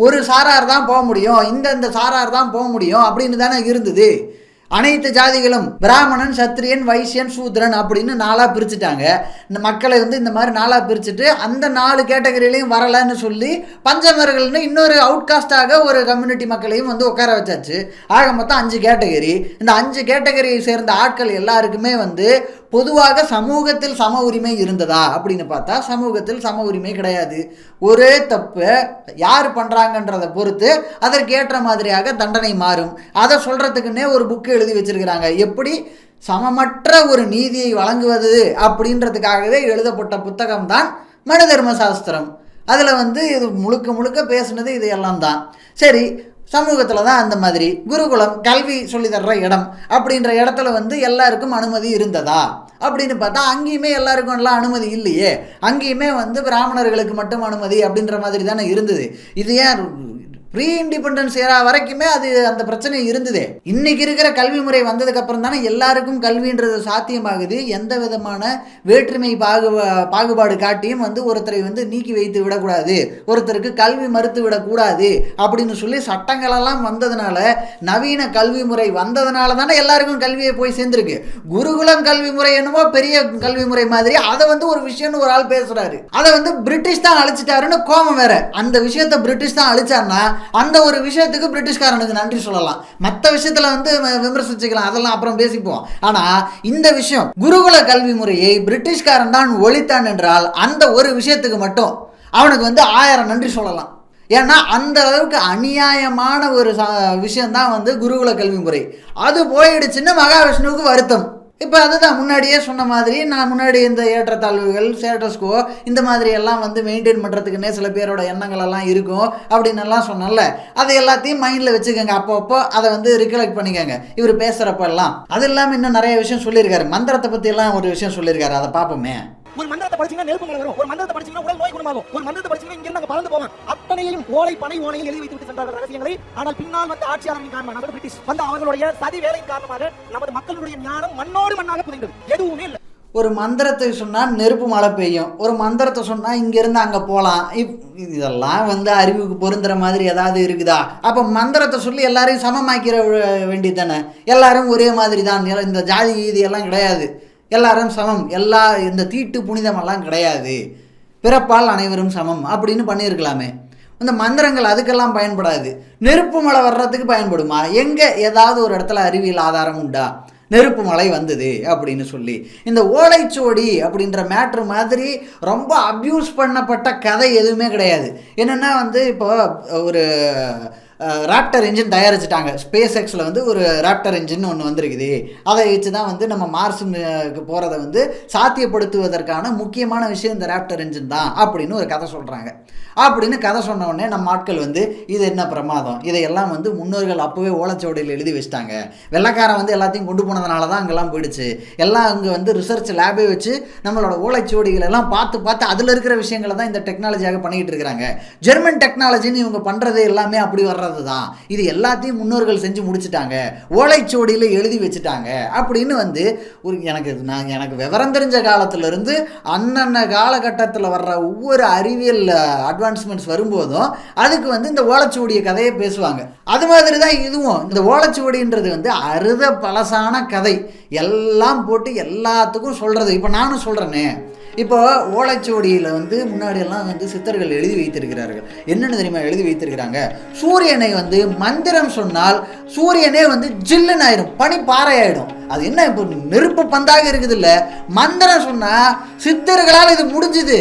ஒரு சாரார் தான் போக முடியும், இந்த சாரார் தான் போக முடியும் அப்படின்னு தானே இருந்தது. அனைத்து ஜாதிகளும் பிராமணன், சத்திரியன், வைசியன், சூத்ரன் அப்படின்னு 4ஆக பிரிச்சுட்டாங்க. இந்த மக்களை இந்த மாதிரி 4ஆக பிரிச்சுட்டு அந்த 4 கேட்டகரியிலையும் வரலைன்னு சொல்லி பஞ்சமர்கள்னு இன்னொரு அவுட்காஸ்டாக ஒரு கம்யூனிட்டி மக்களையும் உட்கார வச்சாச்சு. ஆக மொத்தம் 5 கேட்டகரி. இந்த 5 கேட்டகரியை சேர்ந்த ஆட்கள் எல்லாருக்குமே பொதுவாக சமூகத்தில் சம உரிமை இருந்ததா அப்படின்னு பார்த்தா சமூகத்தில் சம உரிமை கிடையாது. ஒரே தப்பு யார் பண்ணுறாங்கன்றதை பொறுத்து அதற்கேற்ற மாதிரியாக தண்டனை மாறும். அதை சொல்கிறதுக்குன்னே ஒரு புக்கு எழுதி வச்சிருக்கிறாங்க. எப்படி சமமற்ற ஒரு நீதியை வழங்குவது அப்படின்றதுக்காகவே எழுதப்பட்ட புத்தகம் தான் மனு தர்ம சாஸ்திரம். அதில் இது முழுக்க பேசுனது இதையெல்லாம் தான். சரி, சமூகத்தில் தான் அந்த மாதிரி குருகுலம், கல்வி சொல்லி தர்ற இடம் அப்படின்ற இடத்துல எல்லாருக்கும் அனுமதி இருந்ததா அப்படின்னு பார்த்தா அங்கேயுமே எல்லாருக்கும் எல்லாம் அனுமதி இல்லையே. அங்கேயுமே பிராமணர்களுக்கு மட்டும் அனுமதி அப்படின்ற மாதிரி தானே இருந்தது. இது ஏன் ப்ரீ இண்டிபெண்டன்ஸ் ஏரா வரைக்குமே அந்த பிரச்சனை இருந்ததே. இன்னைக்கு இருக்கிற கல்வி முறை வந்ததுக்கு அப்புறம் தானே எல்லாருக்கும் கல்வின்றது சாத்தியமாகுது. எந்த விதமான வேற்றுமை பாகுபாடு காட்டியும் ஒருத்தரை நீக்கி வைத்து விடக்கூடாது, ஒருத்தருக்கு கல்வி மறுத்து விடக்கூடாது அப்படின்னு சொல்லி சட்டங்களெல்லாம் வந்ததுனால, நவீன கல்வி முறை வந்ததுனால தானே எல்லாருக்கும் கல்வியை போய் சேர்ந்துருக்கு. குருகுலம் கல்வி முறை என்னமோ பெரிய கல்வி முறை மாதிரி அதை ஒரு விஷயம்னு ஒரு ஆள் பேசுறாரு. அதை பிரிட்டிஷ் தான் அழிச்சிட்டாருன்னு கோபம் வேற. அந்த விஷயத்தை பிரிட்டிஷ் தான் அழிச்சாருன்னா அந்த ஒரு விஷயத்துக்கு பிரிட்டிஷ்காரனுக்கு நன்றி சொல்லலாம். மற்ற விஷயத்துல விமர்சிச்சுக்கலாம், அதெல்லாம் அப்புறம் பேசிப்போம். ஆனா இந்த விஷயம், குருகுல கல்வி முறையை பிரிட்டிஷ்காரன் தான் ஒழித்தான் என்றால் அந்த ஒரு விஷயத்துக்கு மட்டும் அவனுக்கு 1000 நன்றி சொல்லலாம். ஏன்னா அந்த அளவுக்கு அநியாயமான ஒரு விஷயம்தான் குருகுல கல்வி முறை. அது போயிடுச்சுன்னு மகாவிஷ்ணுவுக்கு வருத்தம். இப்போ அதுதான் முன்னாடியே சொன்ன மாதிரி, நான் முன்னாடி இந்த ஏற்றத்தாழ்வுகள், ஸ்டேட்டஸ்கோ இந்த மாதிரி எல்லாம் மெயின்டைன் பண்ணுறதுக்குன்னே சில பேரோட எண்ணங்கள் எல்லாம் இருக்கும் அப்படின்னு எல்லாம் சொன்னல. அதை எல்லாத்தையும் மைண்டில் வச்சுக்கோங்க. அப்போ அதை ரிகலெக்ட் பண்ணிக்கோங்க இவர் பேசுகிறப்ப எல்லாம். அது இல்லாமல் இன்னும் நிறைய விஷயம் சொல்லியிருக்காரு. மந்திரத்தை பற்றி எல்லாம் ஒரு விஷயம் சொல்லியிருக்காரு, அதை பார்ப்போமே. ஒரு மந்திரத்தை படிச்சீங்கன்னா நெருப்பு மலை வரும், ஒரு மந்திரத்தை படிச்சீங்கன்னா உடல் நோய் குணமாகும், ஒரு மந்திரத்தை படிச்சீங்கன்னா இங்க இருந்து பறந்து போவாங்க. அத்தனையும் ஓலை பனை ஓலையில் எழுதி வைத்து விட்டு சென்றார்கள் ரகசியங்களை. ஆனால் பின்னால் ஆட்சியாளரின் காரணமாக பிரிட்டிஷ் அவர்களுடைய சதி வேலையின் காரணமாக நமது மக்களுடைய ஞானம் மண்ணோடு மண்ணாக புதைந்தது. எதுவுமே இல்லை. ஒரு மந்திரத்தை சொன்னால் நெருப்பு மழை பெய்யும், ஒரு மந்திரத்தை சொன்னால் இங்கேருந்து அங்கே போகலாம். இதெல்லாம் அறிவுக்கு பொருந்துற மாதிரி ஏதாவது இருக்குதா? அப்போ மந்திரத்தை சொல்லி எல்லாரையும் சமமாக்கிற வேண்டியது தானே. எல்லாரும் ஒரே மாதிரி தான், இந்த ஜாதி எல்லாம் கிடையாது, எல்லாரும் சமம், இந்த தீட்டு புனிதமெல்லாம் கிடையாது, பிறப்பால் அனைவரும் சமம் அப்படின்னு பண்ணியிருக்கலாமே. இந்த மந்திரங்கள் அதுக்கெல்லாம் பயன்படாது. நெருப்பு மழை வர்றதுக்கு பயன்படுமா? எங்கே ஏதாவது ஒரு இடத்துல அறிவியல் ஆதாரம் உண்டா நெருப்பு மழை வந்தது அப்படின்னு சொல்லி? இந்த ஓலைச்சுவடி அப்படின்ற மேட்ரு மாதிரி ரொம்ப அப்யூஸ் பண்ணப்பட்ட கதை எதுவுமே கிடையாது. என்னென்னா வந்து இப்போ ஒரு ராப்டர் என்ஜின் தயாரிச்சிட்டாங்க. ஸ்பேஸ் எக்ஸில் வந்து ஒரு ராப்டர் என்ஜின் ஒன்று வந்திருக்குது. அதை வச்சு தான் வந்து நம்ம மார்ஸுக்கு போகிறத வந்து சாத்தியப்படுத்துவதற்கான முக்கியமான விஷயம் இந்த ராப்டர் என்ஜின் தான் அப்படின்னு ஒரு கதை சொல்கிறாங்க. அப்படின்னு கதை சொன்ன உடனே நம்ம ஆட்கள் வந்து இது என்ன பிரமாதம், இதையெல்லாம் வந்து முன்னோர்கள் அப்போவே ஓலைச்சுவடியில் எழுதி வச்சுட்டாங்க, வெள்ளைக்காரன் வந்து எல்லாத்தையும் கொண்டு போனதுனால தான் அங்கெல்லாம் போயிடுச்சு, எல்லாம் அங்கே வந்து ரிசர்ச் லேபே வச்சு நம்மளோட ஓலைச்சுவடிகள் எல்லாம் பார்த்து அதில் இருக்கிற விஷயங்களை தான் இந்த டெக்னாலஜியாக பண்ணிக்கிட்டு இருக்கிறாங்க, ஜெர்மன் டெக்னாலஜின்னு இவங்க பண்ணுறது எல்லாமே அப்படி வர்றது தான், இது எல்லாத்தையும் முன்னோர்கள் செஞ்சு முடிச்சுட்டாங்க, ஓலைச்சுவடியில் எழுதி வச்சுட்டாங்க அப்படின்னு வந்து ஒரு எனக்கு விவரம் தெரிஞ்ச காலத்திலிருந்து அன்னன்ன காலகட்டத்தில் வர்ற ஒவ்வொரு அறிவியல் அட்வான்ஸ்மெண்ட்ஸ் வரும்போதும் அதுக்கு வந்து இந்த ஓலைச்சுவடிய கதையை பேசுவாங்க. அது மாதிரி தான் இதுவும். இந்த ஓலைச்சுவடின்றது வந்து அறுத பழசான கதை, எல்லாம் போட்டு எல்லாத்துக்கும் சொல்கிறது. இப்போ நானும் சொல்கிறேனே, இப்போ ஓலைச்சுவடியில் வந்து முன்னாடியெல்லாம் வந்து சித்தர்கள் எழுதி வைத்திருக்கிறார்கள். என்னென்னு தெரியுமா எழுதி வைத்திருக்கிறாங்க? சூரியனை வந்து மந்திரம் சொன்னால் சூரியனே வந்து ஜில்லுன்னு ஆயிடும், பனி பாறை ஆயிடும். அது என்ன இப்போ நெருப்பு பந்தாக இருக்குது இல்லை, மந்திரம் சொன்னால் சித்தர்களால் இது முடிஞ்சுது.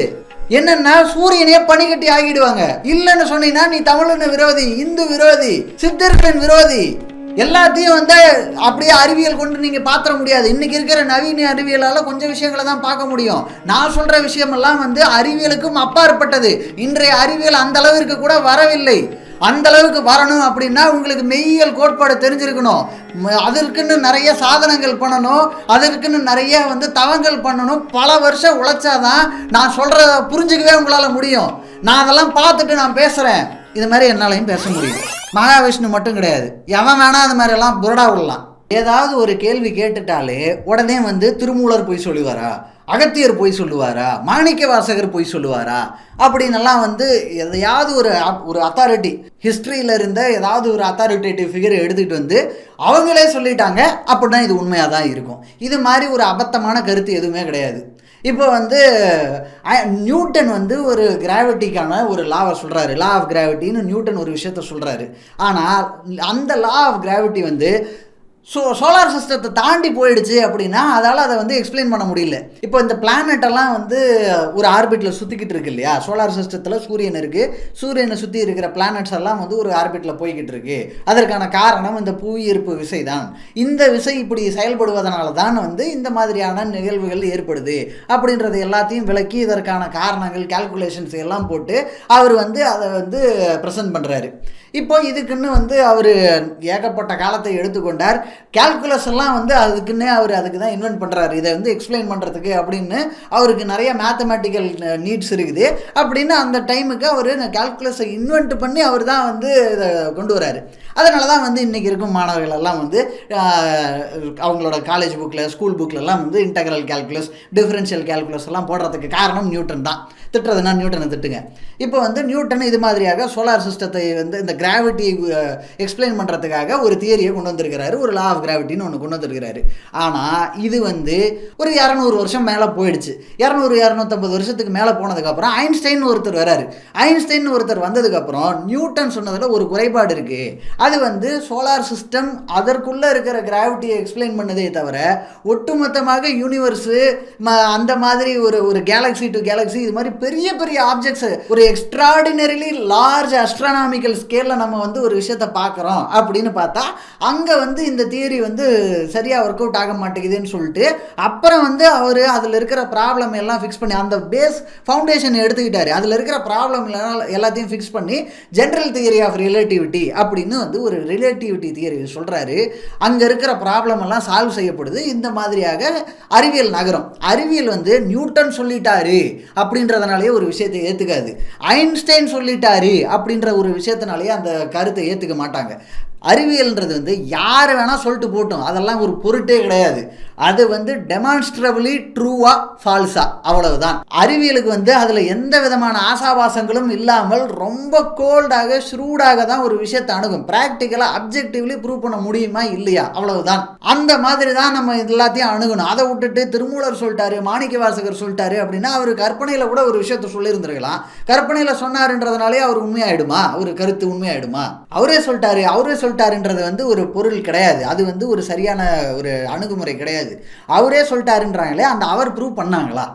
என்னன்னா சூரியனே பனிக்கட்டி ஆகிடுவாங்க. இல்லைன்னு சொன்னீங்கன்னா நீ தமிழன விரோதி, இந்து விரோதி, சித்தர்களின் விரோதி, எல்லாத்தையும் வந்து அப்படியே அறிவியல் கொண்டு நீங்கள் பார்த்துட முடியாது. இன்றைக்கி இருக்கிற நவீன அறிவியலால் கொஞ்சம் விஷயங்களை தான் பார்க்க முடியும். நான் சொல்கிற விஷயமெல்லாம் வந்து அறிவியலுக்கும் அப்பாற்பட்டது. இன்றைய அறிவியல் அந்த அளவிற்கு கூட வரவில்லை. அந்த அளவுக்கு வரணும் அப்படின்னா உங்களுக்கு மெய்யியல் கோட்பாடு தெரிஞ்சிருக்கணும், அதற்குன்னு நிறைய சாதனங்கள் பண்ணணும், அதற்குன்னு நிறைய வந்து தவங்கள் பண்ணணும், பல வருஷம் உழைச்சாதான் நான் சொல்கிறத புரிஞ்சுக்கவே உங்களால் முடியும். நான் அதெல்லாம் பார்த்துட்டு நான் பேசுகிறேன், இது மாதிரி என்னாலையும் பேச முடியும். மகாவிஷ்ணு மட்டும் கிடையாது, எவன் வேணா அது மாதிரியெல்லாம் புரடா விடலாம். ஏதாவது ஒரு கேள்வி கேட்டுட்டாலே உடனே வந்து திருமூலர் போய் சொல்லுவாரா, அகத்தியர் போய் சொல்லுவாரா, மாணிக்க வாசகர் போய் சொல்லுவாரா அப்படின்னெல்லாம் வந்து எதையாவது ஒரு அத்தாரிட்டி, ஹிஸ்ட்ரியில் இருந்த ஏதாவது ஒரு அத்தாரிட்டேட்டிவ் ஃபிகரை எடுத்துகிட்டு வந்து அவங்களே சொல்லிட்டாங்க அப்படின்னா இது உண்மையாக தான் இருக்கும். இது மாதிரி ஒரு அபத்தமான கருத்து எதுவுமே கிடையாது. இப்போ வந்து நியூட்டன் வந்து ஒரு கிராவிட்டிக்கான ஒரு லாவை சொல்கிறாரு, லா ஆஃப் கிராவிட்டின்னு நியூட்டன் ஒரு விஷயத்த சொல்கிறாரு. ஆனால் அந்த லா ஆஃப் கிராவிட்டி வந்து சோலார் சிஸ்டத்தை தாண்டி போயிடுச்சு அப்படின்னா அதால் அதை வந்து எக்ஸ்பிளைன் பண்ண முடியல. இப்போ இந்த பிளானட்டெல்லாம் வந்து ஒரு ஆர்பிட்டில் சுற்றிக்கிட்டு இருக்கு இல்லையா, சோலார் சிஸ்டத்தில் சூரியன் இருக்குது, சூரியனை சுற்றி இருக்கிற பிளானட்ஸ் எல்லாம் வந்து ஒரு ஆர்பிட்டில் போய்கிட்டு இருக்கு. அதற்கான காரணம் இந்த புவியீர்ப்பு விசை தான். இந்த விசை இப்படி செயல்படுவதனால தான் வந்து இந்த மாதிரியான நிகழ்வுகள் ஏற்படுது அப்படின்றது எல்லாத்தையும் விளக்கி இதற்கான காரணங்கள் கால்குலேஷன்ஸ் எல்லாம் போட்டு அவர் வந்து அதை வந்து ப்ரெசென்ட் பண்ணுறாரு. இப்போ இதுக்குன்னு வந்து அவர் ஏகப்பட்ட காலத்தை எடுத்துக்கொண்டார். கால்குலஸ் எல்லாம் வந்து அதுக்குன்னே அவர் அதுக்கு தான் இன்வென்ட் பண்ணுறாரு, இதை வந்து எக்ஸ்பிளைன் பண்ணுறதுக்கு அப்படின்னு அவருக்கு நிறைய மேத்தமேட்டிக்கல் நீட்ஸ் இருக்குது. அப்படின்னு அந்த டைமுக்கு அவர் கால்குலஸை இன்வென்ட் பண்ணி அவர் தான் வந்து இதை கொண்டு வராரு. அதனால தான் வந்து இன்றைக்கி இருக்கும் மாணவர்கள் எல்லாம் வந்து அவங்களோட காலேஜ் புக்கில் ஸ்கூல் புக்கிலலாம் வந்து இன்டெக்ரல் கால்குலஸ், டிஃபரன்ஷியல் கால்குலஸ் எல்லாம் போடுறதுக்கு காரணம் நியூட்டன் தான். திட்டுறதுனா நியூட்டனை திட்டுங்க. இப்போ வந்து நியூட்டன் இது மாதிரியாக சோலார் சிஸ்டத்தை வந்து இந்த கிராவிட்டி எக்ஸ்பிளைன் பண்ணுறதுக்காக ஒரு தியரியை கொண்டு வந்திருக்கிறாரு, ஒரு லா ஆஃப் கிராவிட்டின்னு ஒன்று கொண்டு வந்திருக்கிறாரு. ஆனால் இது வந்து ஒரு 200 வருஷம் மேலே போயிடுச்சு. 200-250 வருஷத்துக்கு மேலே போனதுக்கப்புறம் ஐன்ஸ்டைன் ஒருத்தர் வராரு. ஐன்ஸ்டைன் ஒருத்தர் வந்ததுக்கப்புறம் நியூட்டன் சொன்னதில் ஒரு குறைபாடு இருக்குது. அது வந்து சோலார் சிஸ்டம் அதற்குள்ளே இருக்கிற கிராவிட்டியை எக்ஸ்பிளைன் பண்ணதே தவிர ஒட்டுமொத்தமாக யூனிவர்ஸு அந்த மாதிரி ஒரு கேலக்ஸி டு கேலக்ஸி இது மாதிரி பெரிய பெரிய ஆப்ஜெக்ட்ஸ் ஒரு எக்ஸ்ட்ராடினரிலி லார்ஜ் அஸ்ட்ரானாமிக்கல் ஸ்கேலில் நம்ம வந்து ஒரு விஷயத்தை பார்க்குறோம் அப்படின்னு பார்த்தா அங்கே வந்து இந்த தியரி வந்து சரியாக ஒர்க் அவுட் ஆக மாட்டேங்குதுன்னு சொல்லிட்டு அப்புறம் வந்து அவர் அதில் இருக்கிற ப்ராப்ளம் எல்லாம் ஃபிக்ஸ் பண்ணி அந்த பேஸ் ஃபவுண்டேஷன் எடுத்துக்கிட்டாரு. அதில் இருக்கிற ப்ராப்ளம் எல்லாத்தையும் ஃபிக்ஸ் பண்ணி ஜென்ரல் தியரி ஆஃப் ரிலேட்டிவிட்டி அப்படின்னு வந்து ஒரு ரிலேட்டிவிட்டி தியரி சொல்கிறாரு. அங்கே இருக்கிற ப்ராப்ளம் எல்லாம் சால்வ் செய்யப்படுது. இந்த மாதிரியாக அறிவியல் நகரம். அறிவியல் வந்து நியூட்டன் சொல்லிட்டாரு அப்படின்றதுனாலேயே ஒரு விஷயத்தை ஏற்றுக்காது, ஐன்ஸ்டைன் சொல்லிட்டாரு அப்படின்ற ஒரு விஷயத்தினாலேயே அந்த கருத்தை ஏற்றுக்க மாட்டாங்க. அறிவியல்ன்றது வந்து யார் வேணால் சொல்லிட்டு போட்டோம், அதெல்லாம் ஒரு பொருட்டே கிடையாது. அது வந்து டெமான்ஸ்ட்ரபிளி ட்ரூவா ஃபால்ஸா, அவ்வளவுதான். அறிவியலுக்கு அதில் எந்த விதமான ஆசாபாசங்களும் இல்லாமல் ரொம்ப கோல்டாக ஷ்ரூடாக தான் ஒரு விஷயத்தை அணுகும். ப்ராக்டிக்கலாக அப்ஜெக்டிவ்லி ப்ரூவ் பண்ண முடியுமா இல்லையா, அவ்வளவுதான். அந்த மாதிரி தான் நம்ம எல்லாத்தையும் அணுகணும். அதை விட்டுட்டு திருமூலர் சொல்லிட்டாரு, மாணிக்க வாசகர் சொல்லிட்டாரு அப்படின்னா அவர் கற்பனையில் கூட ஒரு விஷயத்த சொல்லியிருந்திருக்கலாம். கற்பனையில் சொன்னாருன்றதுனாலே அவர் உண்மையாயிடுமா, ஒரு கருத்து உண்மையாயிடுமா? அவரே சொல்லிட்டாருன்றது ஒரு பொருள் கிடையாது. அது ஒரு சரியான ஒரு அணுகுமுறை கிடையாது. அவரே சொல்லிட்டாருன்றாங்களே, அந்த அவர் ப்ரூவ் பண்ணாங்களா?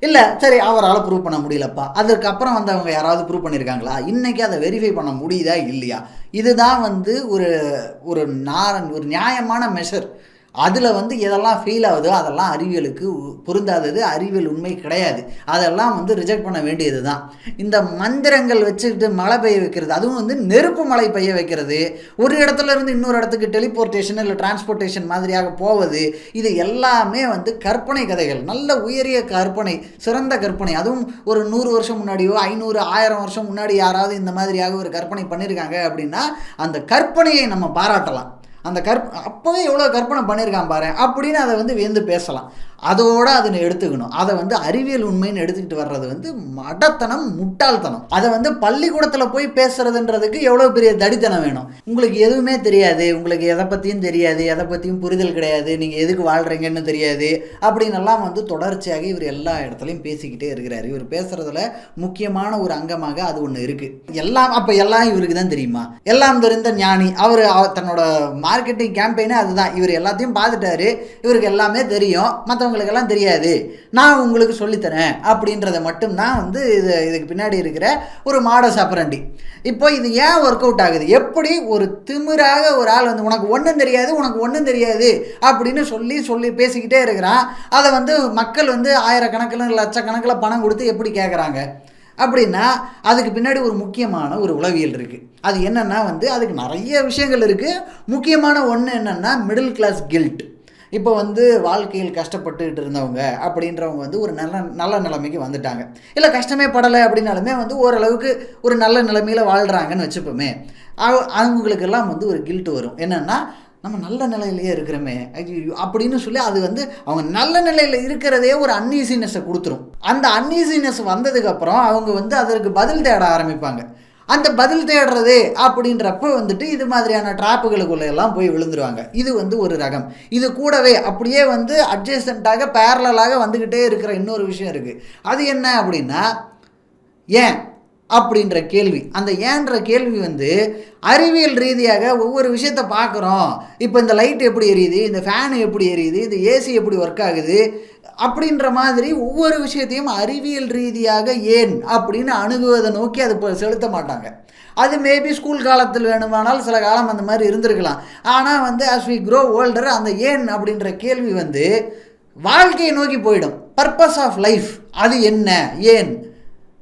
இல்லை, சரி அவரால் ப்ரூவ் பண்ண முடியலப்பா, அதுக்கப்புறம் அவங்க யாராவது ப்ரூவ் பண்ணியிருக்காங்களா? இன்றைக்கி அதை வெரிஃபை பண்ண முடியுதா இல்லையா? இதுதான் ஒரு ஒரு நியாயமான மெஷர். அதில் எதெல்லாம் ஃபெயில் ஆகுதோ அதெல்லாம் அறிவியலுக்கு பொருந்தாதது, அறிவியல் உண்மை கிடையாது. அதெல்லாம் ரிஜெக்ட் பண்ண வேண்டியது தான். இந்த மந்திரங்கள் வச்சுக்கிட்டு மழை பெய்ய வைக்கிறது, அதுவும் நெருப்பு மழை பெய்ய வைக்கிறது, ஒரு இடத்துல இருந்து இன்னொரு இடத்துக்கு டெலிபோர்ட்டேஷன் இல்லை டிரான்ஸ்போர்ட்டேஷன் மாதிரியாக போவது, இது எல்லாமே கற்பனை கதைகள். நல்ல உயரிய கற்பனை, சிறந்த கற்பனை. அதுவும் ஒரு 100 வருஷம் முன்னாடியோ 500 1000 வருஷம் முன்னாடி யாராவது இந்த மாதிரியாக ஒரு கற்பனை பண்ணியிருக்காங்க அப்படின்னா அந்த கற்பனையை நம்ம பாராட்டலாம். அந்த அப்போவே எவ்வளோ கற்பனை பண்ணியிருக்கான் பாரு அப்படின்னு அதை வியந்து பேசலாம். அதோடு அதை எடுத்துக்கணும். அதை அறிவியல் உண்மைன்னு எடுத்துக்கிட்டு வர்றது மடத்தனம், முட்டாள்தனம். அதை பள்ளிக்கூடத்தில் போய் பேசுறதுன்றதுக்கு எவ்வளோ பெரிய தடித்தனம் வேணும். உங்களுக்கு எதுவுமே தெரியாது, உங்களுக்கு எதை பற்றியும் தெரியாது, எதை பற்றியும் புரிதல் கிடையாது, நீங்கள் எதுக்கு வாழ்கிறீங்கன்னு தெரியாது அப்படின்னெல்லாம் தொடர்ச்சியாக இவர் எல்லா இடத்துலையும் பேசிக்கிட்டே இருக்கிறார். இவர் பேசுகிறதுல முக்கியமான ஒரு அங்கமாக அது ஒன்று இருக்குது. எல்லாம் இவருக்கு தான் தெரியுமா? எல்லாம் தெரிந்த ஞானி அவர். தன்னோட மார்க்கெட்டிங் கேம்பெயினே அதுதான். இவர் எல்லாத்தையும் பார்த்துட்டாரு, இவருக்கு எல்லாமே தெரியும், மற்றவங்களுக்கெல்லாம் தெரியாது, நான் உங்களுக்கு சொல்லித்தரேன் அப்படின்றத மட்டும்தான் இதுக்கு பின்னாடி இருக்கிற ஒரு மாடஸ் ஆப்பரண்டி. இப்போ இது ஏன் ஒர்க் அவுட் ஆகுது? எப்படி ஒரு திமிராக ஒரு ஆள் உனக்கு ஒன்றும் தெரியாது அப்படின்னு சொல்லி பேசிக்கிட்டே இருக்கிறான். அதை மக்கள் ஆயிரக்கணக்கில் லட்சக்கணக்கில் பணம் கொடுத்து எப்படி கேட்குறாங்க அப்படின்னா அதுக்கு பின்னாடி ஒரு முக்கியமான ஒரு உளவியல் இருக்குது. அது என்னென்னா அதுக்கு நிறைய விஷயங்கள் இருக்குது. முக்கியமான ஒன்று என்னென்னா மிடில் கிளாஸ் கில்ட். இப்போ வாழ்க்கையில் கஷ்டப்பட்டுக்கிட்டு இருந்தவங்க அப்படின்றவங்க ஒரு நல்ல நிலைமைக்கு வந்துட்டாங்க. இல்லை கஷ்டமே படலை அப்படின்னாலுமே ஓரளவுக்கு ஒரு நல்ல நிலைமையில் வாழ்கிறாங்கன்னு வச்சுப்போமே. அவங்களுக்கெல்லாம் ஒரு கில்ட் வரும். என்னென்னா நம்ம நல்ல நிலையிலேயே இருக்கிறோமே அப்படின்னு சொல்லி அது அவங்க நல்ல நிலையில் இருக்கிறதே ஒரு அன்ஈசினஸை கொடுத்துரும். அந்த அன்ஈசினஸ் வந்ததுக்கப்புறம் அவங்க அதற்கு பதில் தேட ஆரம்பிப்பாங்க. அந்த பதில் தேடுறது அப்படின்றப்ப இது மாதிரியான ட்ராப்புகளுக்குள்ள எல்லாம் போய் விழுந்துருவாங்க. இது ஒரு ரகம். இது கூடவே அப்படியே அட்ஜஸ்டண்ட்டாக பேரலாக வந்துக்கிட்டே இருக்கிற இன்னொரு விஷயம் இருக்குது. அது என்ன அப்படின்னா ஏன் அப்படின்ற கேள்வி. அந்த ஏன்ற கேள்வி அறிவியல் ரீதியாக ஒவ்வொரு விஷயத்தை பார்க்குறோம். இப்போ இந்த லைட் எப்படி எரியுது, இந்த ஃபேனு எப்படி எரியுது, இந்த ஏசி எப்படி ஒர்க் ஆகுது அப்படின்ற மாதிரி ஒவ்வொரு விஷயத்தையும் அறிவியல் ரீதியாக ஏன் அப்படின்னு அணுகுவதை நோக்கி அது செலுத்த மாட்டாங்க. அது மேபி ஸ்கூல் காலத்தில் வேணுமானால் சில காலம் அந்த மாதிரி இருந்திருக்கலாம். ஆனால் ஆஸ் வி க்ரோ ஓல்டர் அந்த ஏன் அப்படின்ற கேள்வி வாழ்க்கையை நோக்கி போயிடும். பர்பஸ் ஆஃப் லைஃப் அது என்ன, ஏன்,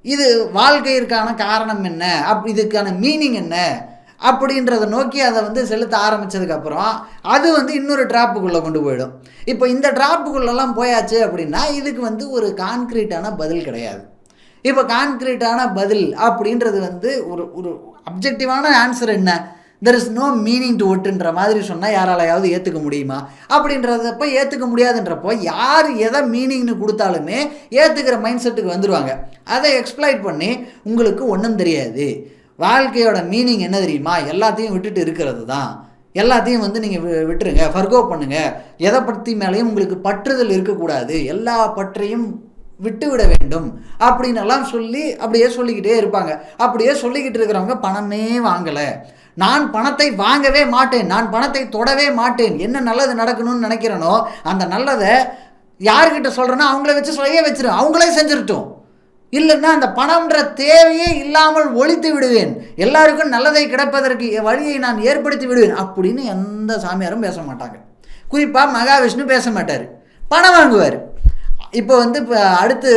இது வாழ்க்கையிற்கான காரணம் என்ன, இதுக்கான மீனிங் என்ன அப்படின்றத நோக்கி அதை செலுத்த ஆரம்பித்ததுக்கப்புறம் அது இன்னொரு ட்ராப்புக்குள்ளே கொண்டு போயிடும். இப்போ இந்த ட்ராப்புக்குள்ளெல்லாம் போயாச்சு அப்படின்னா இதுக்கு ஒரு கான்க்ரீட்டான பதில் கிடையாது. இப்போ கான்க்ரீட்டான பதில் அப்படின்றது ஒரு அப்ஜெக்டிவான ஆன்சர் என்ன, there is no meaning to இட்ன்ற மாதிரி சொன்னால் யாராலையாவது ஏற்றுக்க முடியுமா? அப்படின்றதப்போ ஏற்றுக்க முடியாதுன்றப்போ யார் எதை மீனிங்னு கொடுத்தாலுமே ஏற்றுக்கிற மைண்ட் செட்டுக்கு வந்துடுவாங்க. அதை எக்ஸ்ப்ளாய்ட் பண்ணி உங்களுக்கு ஒன்றும் தெரியாது, வாழ்க்கையோட மீனிங் என்ன தெரியுமா, எல்லாத்தையும் விட்டுட்டு இருக்கிறது தான், எல்லாத்தையும் நீங்கள் விட்டுருங்க, ஃபர்கோ பண்ணுங்கள், எதை பற்றி மேலேயும் உங்களுக்கு பற்றுதல் இருக்கக்கூடாது, எல்லா பற்றையும் விட்டுவிட வேண்டும் அப்படின்னு எல்லாம் சொல்லி அப்படியே சொல்லிக்கிட்டே இருப்பாங்க. அப்படியே சொல்லிக்கிட்டு இருக்கிறவங்க பணமே வாங்கலை, நான் பணத்தை வாங்கவே மாட்டேன், நான் பணத்தை தொடவே மாட்டேன், என்ன நல்லது நடக்கணும்னு நினைக்கிறேனோ அந்த நல்லதை யார்கிட்ட சொல்கிறேன்னா அவங்கள வச்சு செய்ய வச்சிரும், அவங்களே செஞ்சிருட்டோம், இல்லைன்னா அந்த பணம்ன்ற தேவையே இல்லாமல் ஒழித்து விடுவேன், எல்லாருக்கும் நல்லதை கிடைப்பதற்கு வழியை நான் ஏற்படுத்தி விடுவேன் அப்படின்னு எந்த சாமியாரும் பேச மாட்டாங்க. குறிப்பாக மகாவிஷ்ணு பேச மாட்டார், பணம் வாங்குவார். இப்போ இப்போ அடுத்து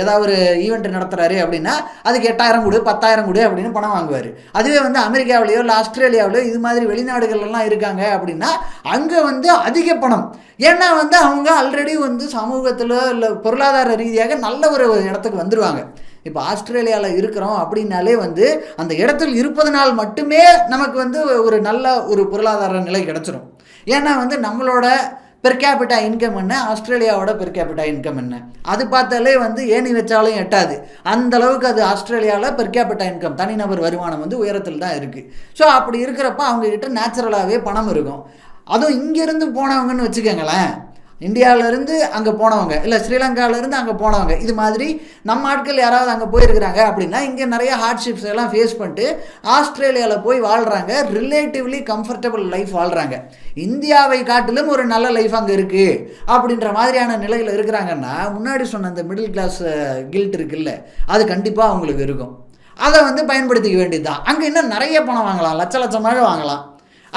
ஏதாவது ஒரு ஈவெண்ட் நடத்துகிறாரு அப்படின்னா அதுக்கு 8000 கொடு 10,000 கொடு அப்படின்னு பணம் வாங்குவார். அதுவே அமெரிக்காவிலேயோ இல்லை ஆஸ்திரேலியாவிலையோ இது மாதிரி வெளிநாடுகள்லாம் இருக்காங்க அப்படின்னா அங்கே அதிக பணம். ஏன்னா அவங்க ஆல்ரெடி சமூகத்தில் இல்லை பொருளாதார ரீதியாக நல்ல ஒரு இடத்துக்கு வந்துடுவாங்க. இப்போ ஆஸ்திரேலியாவில் இருக்கிறோம் அப்படின்னாலே அந்த இடத்தில் இருப்பதனால் மட்டுமே நமக்கு ஒரு நல்ல ஒரு பொருளாதார நிலை கிடச்சிரும். ஏன்னா நம்மளோட பெர் கேபிட்டா இன்கம் என்ன, ஆஸ்திரேலியாவோட பெர் கேபிட்டா இன்கம் என்ன, அது பார்த்தாலே வந்து ஏணி வச்சாலும் எட்டாது. அந்த அளவுக்கு அது ஆஸ்திரேலியாவில் பெர் கேபிட்டா இன்கம் தனிநபர் வருமானம் வந்து உயரத்தில் தான் இருக்குது. ஸோ அப்படி இருக்கிறப்ப அவங்கக்கிட்ட நேச்சுரலாகவே பணம் இருக்கும். அதுவும் இங்கேருந்து போனவங்கன்னு வச்சுக்கோங்களேன், இந்தியாவிலேருந்து அங்கே போனவங்க, இல்லை ஸ்ரீலங்காவிலேருந்து அங்கே போனவங்க, இது மாதிரி நம்ம ஆட்கள் யாராவது அங்கே போயிருக்கிறாங்க அப்படின்னா இங்கே நிறைய ஹார்ட்ஷிப்ஸ் எல்லாம் ஃபேஸ் பண்ணிட்டு ஆஸ்திரேலியாவில் போய் வாழ்கிறாங்க. ரிலேட்டிவ்லி கம்ஃபர்டபுள் லைஃப் வாழ்கிறாங்க. இந்தியாவை காட்டிலும் ஒரு நல்ல லைஃப் அங்கே இருக்குது அப்படின்ற மாதிரியான நிலையில் இருக்கிறாங்கன்னா முன்னாடி சொன்ன அந்த மிடில் கிளாஸ் கில்ட் இருக்குல்ல, அது கண்டிப்பாக அவங்களுக்கு இருக்கும். அதை வந்து பயன்படுத்திக்க வேண்டியது தான். அங்கே இன்னும் நிறைய பணம் வாங்கலாம், லட்சமாக வாங்கலாம்.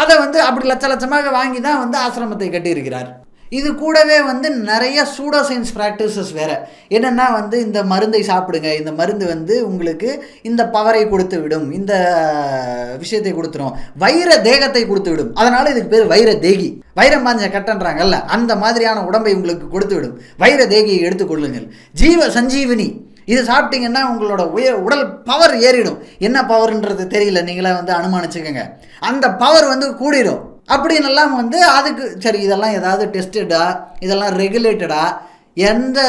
அதை வந்து அப்படி லட்சமாக வாங்கி தான் வந்து ஆசிரமத்தை கட்டியிருக்கிறார். இது கூடவே வந்து நிறைய சூடோ சயின்ஸ் ப்ராக்டிசஸ் வேறு. என்னென்னா வந்து இந்த மருந்தை சாப்பிடுங்க, இந்த மருந்து வந்து உங்களுக்கு இந்த பவரை கொடுத்து விடும், இந்த விஷயத்தை கொடுத்துரும், வைர தேகத்தை கொடுத்து விடும், அதனால் இதுக்கு பேர் வைர தேகி. வைரம் பாஞ்ச கட்டன்றாங்கல்ல, அந்த மாதிரியான உடம்பை உங்களுக்கு கொடுத்து விடும், வைர தேகியை எடுத்துக்கொள்ளுங்கள். ஜீவ சஞ்சீவினி, இது சாப்பிட்டீங்கன்னா உங்களோட உடல் பவர் ஏறிடும். என்ன பவர்ன்றது தெரியல, நீங்களே வந்து அனுமானிச்சுக்கோங்க. அந்த பவர் வந்து கூடிடும் அப்படின்னெல்லாம் வந்து அதுக்கு சரி. இதெல்லாம் ஏதாவது டெஸ்டடா, இதெல்லாம் ரெகுலேட்டடா, எந்த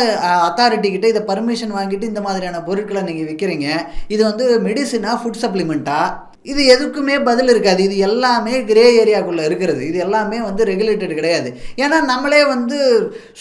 அத்தாரிட்டிக்கிட்ட இதை பர்மிஷன் வாங்கிட்டு இந்த மாதிரியான பொருட்களை நீங்கள் விற்கிறீங்க, இது வந்து மெடிசினா ஃபுட் சப்ளிமெண்ட்டா, இது எதுக்குமே பதில் இருக்காது. இது எல்லாமே கிரே ஏரியாக்குள்ளே இருக்கிறது. இது எல்லாமே வந்து ரெகுலேட்டட் கிடையாது. ஏன்னா நம்மளே வந்து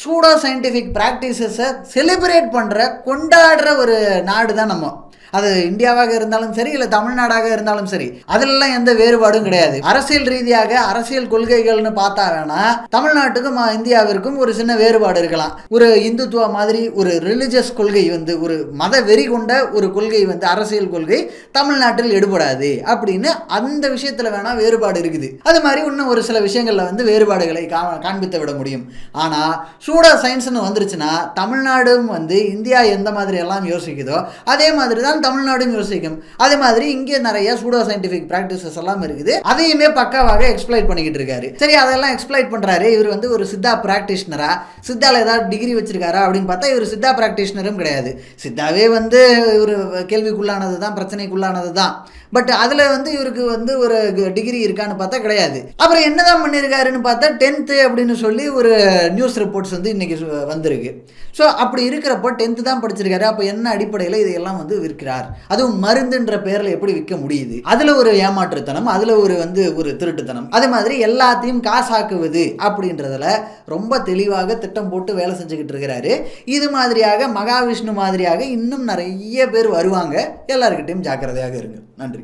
சூடோ சயின்டிஃபிக் ப்ராக்டிசஸை செலிப்ரேட் பண்ணுற, கொண்டாடுற ஒரு நாடு தான் நம்ம. அது இந்தியாவாக இருந்தாலும் சரி, இல்லை தமிழ்நாடாக இருந்தாலும் சரி, அதிலெல்லாம் எந்த வேறுபாடும் கிடையாது. அரசியல் ரீதியாக அரசியல் கொள்கைகள்னு பார்த்தா வேணா தமிழ்நாட்டுக்கும் இந்தியாவிற்கும் ஒரு சின்ன வேறுபாடு இருக்கலாம். ஒரு இந்துத்துவ மாதிரி ஒரு ரிலிஜியஸ் கொள்கை வந்து, ஒரு மத வெறி கொண்ட ஒரு கொள்கை வந்து, அரசியல் கொள்கை தமிழ்நாட்டில் எடுபடாது அப்படின்னு அந்த விஷயத்தில் வேணா வேறுபாடு இருக்குது. அது மாதிரி இன்னும் ஒரு சில விஷயங்களில் வந்து வேறுபாடுகளை காண்பித்து விட முடியும். ஆனால் சூடோ சயின்ஸ்னு வந்துருச்சுன்னா தமிழ்நாடும் வந்து இந்தியா எந்த மாதிரி எல்லாம் யோசிக்குதோ அதே மாதிரி தான் தமிழ்நாடும் யோசிக்கும். அதே மாதிரி இங்கே நிறைய சூடோ சயின்டிஃபிக் பிராக்டிசஸ் எல்லாம் இருக்குது. அதையுமே பக்காவாக எக்ஸ்பிளைட் பண்ணிக்கிட்டு இருக்காரு. சரி, அதெல்லாம் எக்ஸ்பிளைட் பண்றாரு. இவர் வந்து ஒரு சித்தா பிராக்டிஷனரா, சித்தால ஏதாவது டிகிரி வச்சிருக்காரா அப்படின்னு பார்த்தா இவர் சித்தா பிராக்டிஷனரும் கிடையாது. சித்தாவே வந்து ஒரு கேள்விக்குள்ளானது தான், பிரச்சனைக்குள்ளானது தான். பட் அதில் வந்து இவருக்கு வந்து ஒரு டிகிரி இருக்கான்னு பார்த்தா கிடையாது. அப்புறம் என்னதான் பண்ணியிருக்காருன்னு பார்த்தா 10th அப்படின்னு சொல்லி ஒரு நியூஸ் ரிப்போர்ட்ஸ் வந்து இன்னைக்கு வந்திருக்கு. ஸோ அப்படி இருக்கிறப்போ 10th தான் படிச்சிருக்காரு. அப்போ என்ன அடிப்படையில் இதையெல்லாம் வந்து விற்கிறார், அதுவும் மருந்துன்ற பேரில் எப்படி விற்க முடியுது? அதில் ஒரு ஏமாற்றுத்தனம், அதில் ஒரு வந்து ஒரு திருட்டுத்தனம், அது மாதிரி எல்லாத்தையும் காசாக்குவது அப்படின்றதுல ரொம்ப தெளிவாக திட்டம் போட்டு வேலை செஞ்சுக்கிட்டு இருக்கிறாரு. இது மாதிரியாக மகாவிஷ்ணு மாதிரியாக இன்னும் நிறைய பேர் வருவாங்க. எல்லாருக்கிட்டையும் ஜாக்கிரதையாக இருங்க. நன்றி.